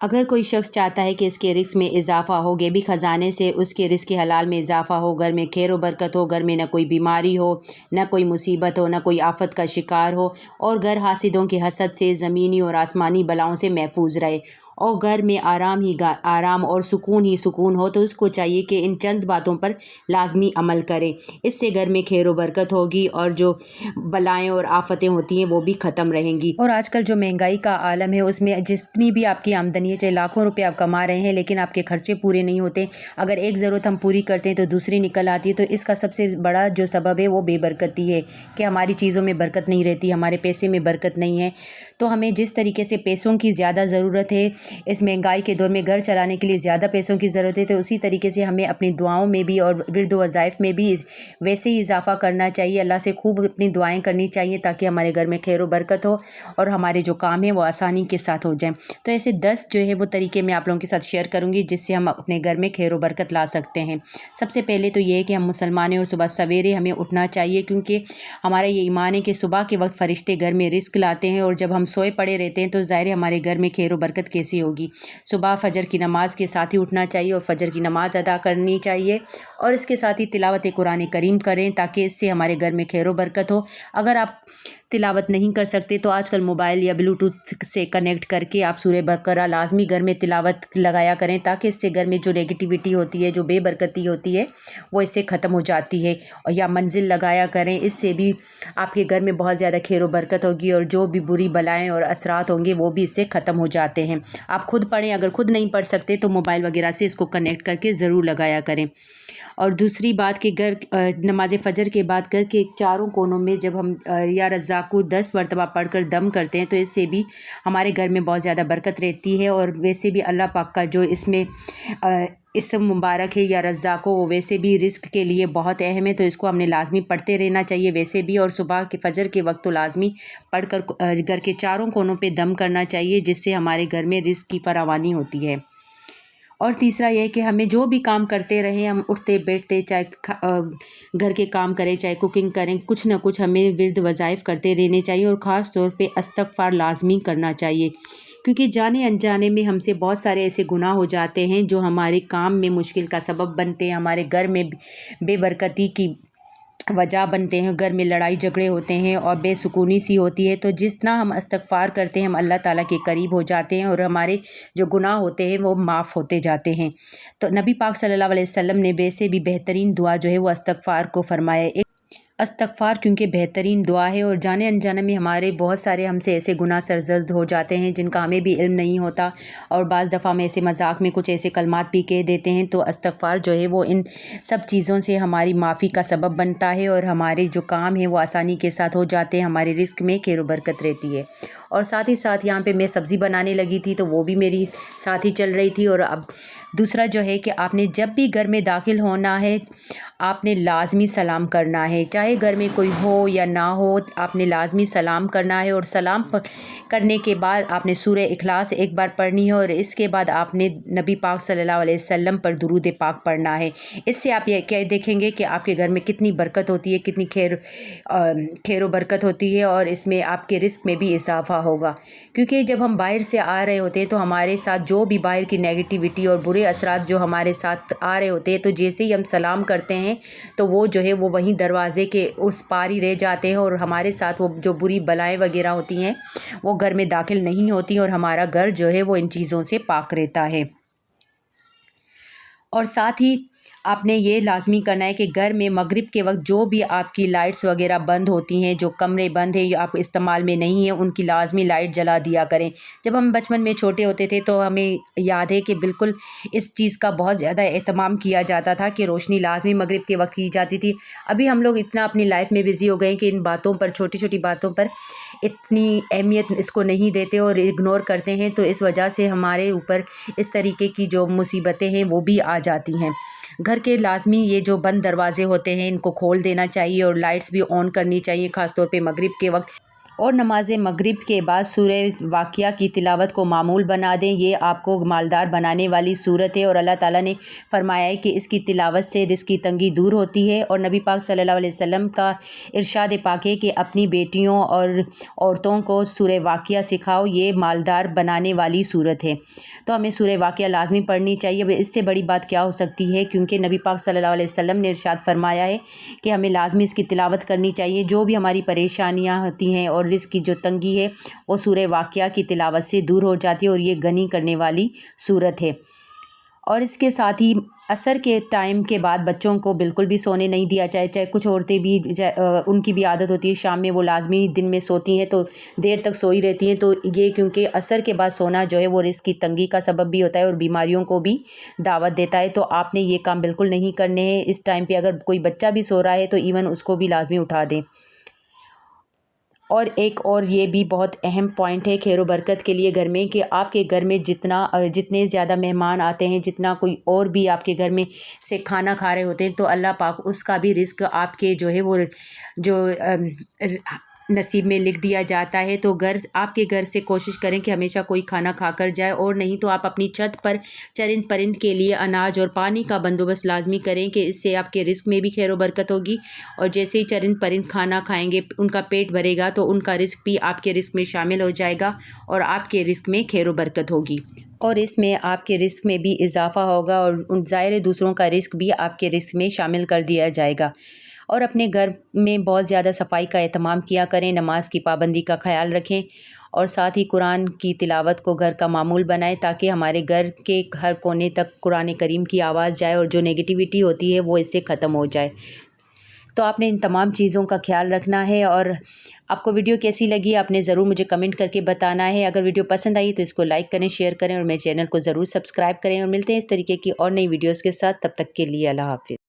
اگر کوئی شخص چاہتا ہے کہ اس کے رزق میں اضافہ ہو، غیبی خزانے سے اس کے رزق حلال میں اضافہ ہو، گھر میں خیر و برکت ہو، گھر میں نہ کوئی بیماری ہو، نہ کوئی مصیبت ہو، نہ کوئی آفت کا شکار ہو، اور گھر حاسدوں کے حسد سے، زمینی اور آسمانی بلاؤں سے محفوظ رہے، اور گھر میں آرام اور سکون ہی سکون ہو، تو اس کو چاہیے کہ ان چند باتوں پر لازمی عمل کرے۔ اس سے گھر میں خیر و برکت ہوگی اور جو بلائیں اور آفتیں ہوتی ہیں وہ بھی ختم رہیں گی۔ اور آج کل جو مہنگائی کا عالم ہے اس میں جتنی بھی آپ کی آمدنی ہے، چاہے لاکھوں روپے آپ کما رہے ہیں لیکن آپ کے خرچے پورے نہیں ہوتے، اگر ایک ضرورت ہم پوری کرتے ہیں تو دوسری نکل آتی ہے، تو اس کا سب سے بڑا جو سبب ہے وہ بے برکتی ہے کہ ہماری چیزوں میں برکت نہیں رہتی، ہمارے پیسے میں برکت نہیں ہے۔ تو ہمیں جس طریقے سے پیسوں کی زیادہ ضرورت ہے، اس مہنگائی کے دور میں گھر چلانے کے لیے زیادہ پیسوں کی ضرورت ہے، تو اسی طریقے سے ہمیں اپنی دعاؤں میں بھی اور ورد و وظائف میں بھی ویسے ہی اضافہ کرنا چاہیے، اللہ سے خوب اپنی دعائیں کرنی چاہیے تاکہ ہمارے گھر میں خیر و برکت ہو اور ہمارے جو کام ہیں وہ آسانی کے ساتھ ہو جائیں۔ تو ایسے 10 جو ہے وہ طریقے میں آپ لوگوں کے ساتھ شیئر کروں گی جس سے ہم اپنے گھر میں خیر و برکت لا سکتے ہیں۔ سب سے پہلے تو یہ ہے کہ ہم مسلمان ہیں اور صبح سویرے ہمیں اٹھنا چاہیے، کیونکہ ہمارا یہ ایمان ہے کہ صبح کے وقت فرشتے گھر میں رزق لاتے ہیں، اور جب ہم سوئے پڑے رہتے ہیں تو ظاہر ہے ہمارے گھر میں خیر و برکت کیسی ہوگی۔ صبح فجر کی نماز کے ساتھ ہی اٹھنا چاہیے اور فجر کی نماز ادا کرنی چاہیے، اور اس کے ساتھ ہی تلاوت قرآن کریم کریں تاکہ اس سے ہمارے گھر میں خیر و برکت ہو۔ اگر آپ تلاوت نہیں کر سکتے تو آج کل موبائل یا بلوٹوتھ سے کنیکٹ کر کے آپ سورہ بقرہ لازمی گھر میں تلاوت لگایا کریں تاکہ اس سے گھر میں جو نیگیٹیوٹی ہوتی ہے، جو بے برکتی ہوتی ہے، وہ اس سے ختم ہو جاتی ہے، یا منزل لگایا کریں، اس سے بھی آپ کے گھر میں بہت زیادہ خیر و برکت ہوگی اور جو بھی بری بلائیں اور اثرات ہوں گے وہ بھی اس سے ختم ہو جاتے ہیں۔ آپ خود پڑھیں، اگر خود نہیں پڑھ سکتے تو موبائل وغیرہ سے اس کو کنیکٹ کر کے ضرور لگایا کریں۔ اور دوسری بات کہ نماز فجر کے بعد گھر کے چاروں کونوں میں جب ہم یا رزاق کو 10 مرتبہ پڑھ کر دم کرتے ہیں تو اس سے بھی ہمارے گھر میں بہت زیادہ برکت رہتی ہے، اور ویسے بھی اللہ پاک کا جو اس میں اسم مبارک ہے یا رزاق وہ ویسے بھی رزق کے لیے بہت اہم ہے، تو اس کو ہم نے لازمی پڑھتے رہنا چاہیے ویسے بھی، اور صبح کے فجر کے وقت تو لازمی پڑھ کر گھر کے چاروں کونوں پہ دم کرنا چاہیے جس سے ہمارے گھر میں رزق کی فراوانی ہوتی ہے۔ اور تیسرا یہ کہ ہمیں جو بھی کام کرتے رہیں، ہم اٹھتے بیٹھتے چاہے گھر کے کام کریں چاہے کوکنگ کریں، کچھ نہ کچھ ہمیں ورد وظائف کرتے رہنے چاہیے، اور خاص طور پہ استغفار لازمی کرنا چاہیے، کیونکہ جانے انجانے میں ہم سے بہت سارے ایسے گناہ ہو جاتے ہیں جو ہمارے کام میں مشکل کا سبب بنتے ہیں، ہمارے گھر میں بے برکتی کی وجہ بنتے ہیں، گھر میں لڑائی جھگڑے ہوتے ہیں اور بے سکونی سی ہوتی ہے۔ تو جتنا ہم استغفار کرتے ہیں ہم اللہ تعالیٰ کے قریب ہو جاتے ہیں اور ہمارے جو گناہ ہوتے ہیں وہ معاف ہوتے جاتے ہیں۔ تو نبی پاک صلی اللہ علیہ وسلم نے ویسے بھی بہترین دعا جو ہے وہ استغفار کو فرمایا۔ استغفار کیونکہ بہترین دعا ہے، اور جانے انجانے میں ہمارے بہت سارے ہم سے ایسے گناہ سرزد ہو جاتے ہیں جن کا ہمیں بھی علم نہیں ہوتا، اور بعض دفعہ ہم ایسے مذاق میں کچھ ایسے کلمات بھی کہہ دیتے ہیں، تو استغفار جو ہے وہ ان سب چیزوں سے ہماری معافی کا سبب بنتا ہے، اور ہمارے جو کام ہیں وہ آسانی کے ساتھ ہو جاتے ہیں، ہمارے رزق میں خیر و برکت رہتی ہے۔ اور ساتھ ہی ساتھ یہاں پہ میں سبزی بنانے لگی تھی تو وہ بھی میری ساتھ ہی چل رہی تھی۔ اور اب دوسرا جو ہے کہ آپ نے جب بھی گھر میں داخل ہونا ہے آپ نے لازمی سلام کرنا ہے، چاہے گھر میں کوئی ہو یا نہ ہو، آپ نے لازمی سلام کرنا ہے، اور سلام کرنے کے بعد آپ نے سورہ اخلاص ایک بار پڑھنی ہے، اور اس کے بعد آپ نے نبی پاک صلی اللہ علیہ وسلم پر درود پاک پڑھنا ہے۔ اس سے آپ یہ کیا دیکھیں گے کہ آپ کے گھر میں کتنی برکت ہوتی ہے، کتنی خیر و برکت ہوتی ہے، اور اس میں آپ کے رزق میں بھی اضافہ ہوگا، کیونکہ جب ہم باہر سے آ رہے ہوتے ہیں تو ہمارے ساتھ جو بھی باہر کی نیگیٹیوٹی اور برے اثرات جو ہمارے ساتھ آ رہے ہوتے ہیں، تو جیسے ہی ہم سلام کرتے ہیں تو وہ جو ہے وہ وہیں دروازے کے اس پار ہی رہ جاتے ہیں، اور ہمارے ساتھ وہ جو بری بلائیں وغیرہ ہوتی ہیں وہ گھر میں داخل نہیں ہوتی، اور ہمارا گھر جو ہے وہ ان چیزوں سے پاک رہتا ہے۔ اور ساتھ ہی آپ نے یہ لازمی کرنا ہے کہ گھر میں مغرب کے وقت جو بھی آپ کی لائٹس وغیرہ بند ہوتی ہیں، جو کمرے بند ہیں یا آپ استعمال میں نہیں ہیں، ان کی لازمی لائٹ جلا دیا کریں۔ جب ہم بچپن میں چھوٹے ہوتے تھے تو ہمیں یاد ہے کہ بالکل اس چیز کا بہت زیادہ اہتمام کیا جاتا تھا کہ روشنی لازمی مغرب کے وقت کی جاتی تھی۔ ابھی ہم لوگ اتنا اپنی لائف میں بزی ہو گئے کہ ان باتوں پر، چھوٹی چھوٹی باتوں پر اتنی اہمیت اس کو نہیں دیتے اور اگنور کرتے ہیں، تو اس وجہ سے ہمارے اوپر اس طریقے کی جو مصیبتیں ہیں وہ بھی آ جاتی ہیں۔ گھر کے لازمی یہ جو بند دروازے ہوتے ہیں ان کو کھول دینا چاہیے، اور لائٹس بھی آن کرنی چاہیے، خاص طور پہ مغرب کے وقت۔ اور نماز مغرب کے بعد سورہ واقعہ کی تلاوت کو معمول بنا دیں۔ یہ آپ کو مالدار بنانے والی صورت ہے اور اللہ تعالیٰ نے فرمایا ہے کہ اس کی تلاوت سے رزق کی تنگی دور ہوتی ہے، اور نبی پاک صلی اللہ علیہ وسلم کا ارشاد پاک ہے کہ اپنی بیٹیوں اور عورتوں کو سورہ واقعہ سکھاؤ، یہ مالدار بنانے والی صورت ہے۔ تو ہمیں سورہ واقعہ لازمی پڑھنی چاہیے۔ اب اس سے بڑی بات کیا ہو سکتی ہے، کیونکہ نبی پاک صلی اللہ علیہ وسلم نے ارشاد فرمایا ہے کہ ہمیں لازمی اس کی تلاوت کرنی چاہیے۔ جو بھی ہماری پریشانیاں ہوتی ہیں اور رزق کی جو تنگی ہے وہ سورہ واقعہ کی تلاوت سے دور ہو جاتی ہے، اور یہ غنی کرنے والی صورت ہے۔ اور اس کے ساتھ ہی عصر کے ٹائم کے بعد بچوں کو بالکل بھی سونے نہیں دیا چاہے کچھ عورتیں بھی ان کی بھی عادت ہوتی ہے شام میں وہ لازمی دن میں سوتی ہیں تو دیر تک سوئی رہتی ہیں، تو یہ کیونکہ عصر کے بعد سونا جو ہے وہ رزق کی تنگی کا سبب بھی ہوتا ہے اور بیماریوں کو بھی دعوت دیتا ہے، تو آپ نے یہ کام بالکل نہیں کرنے ہیں۔ اس ٹائم پہ اگر کوئی بچہ بھی سو رہا ہے تو ایون اس کو بھی لازمی اٹھا دیں۔ اور ایک اور یہ بھی بہت اہم پوائنٹ ہے خیر و برکت کے لیے گھر میں، کہ آپ کے گھر میں جتنے زیادہ مہمان آتے ہیں، جتنا کوئی اور بھی آپ کے گھر میں سے کھانا کھا رہے ہوتے ہیں، تو اللہ پاک اس کا بھی رزق آپ کے جو ہے وہ جو نصیب میں لکھ دیا جاتا ہے۔ تو آپ کے گھر سے کوشش کریں کہ ہمیشہ کوئی کھانا کھا کر جائے، اور نہیں تو آپ اپنی چھت پر چرند پرند کے لیے اناج اور پانی کا بندوبست لازمی کریں، کہ اس سے آپ کے رزق میں بھی خیر و برکت ہوگی، اور جیسے ہی چرند پرند کھانا کھائیں گے ان کا پیٹ بھرے گا تو ان کا رزق بھی آپ کے رزق میں شامل ہو جائے گا، اور آپ کے رزق میں خیر و برکت ہوگی، اور اس میں آپ کے رزق میں بھی اضافہ ہوگا، اور ظاہر دوسروں کا رزق بھی آپ کے رزق میں شامل کر دیا جائے گا۔ اور اپنے گھر میں بہت زیادہ صفائی کا اہتمام کیا کریں، نماز کی پابندی کا خیال رکھیں، اور ساتھ ہی قرآن کی تلاوت کو گھر کا معمول بنائیں، تاکہ ہمارے گھر کے ہر کونے تک قرآن کریم کی آواز جائے اور جو نیگیٹیوٹی ہوتی ہے وہ اس سے ختم ہو جائے۔ تو آپ نے ان تمام چیزوں کا خیال رکھنا ہے۔ اور آپ کو ویڈیو کیسی لگی آپ نے ضرور مجھے کمنٹ کر کے بتانا ہے۔ اگر ویڈیو پسند آئی تو اس کو لائک کریں، شیئر کریں، اور میرے چینل کو ضرور سبسکرائب کریں، اور ملتے ہیں اس طریقے کی اور نئی ویڈیوز کے ساتھ۔ تب تک کے لیے اللہ حافظ۔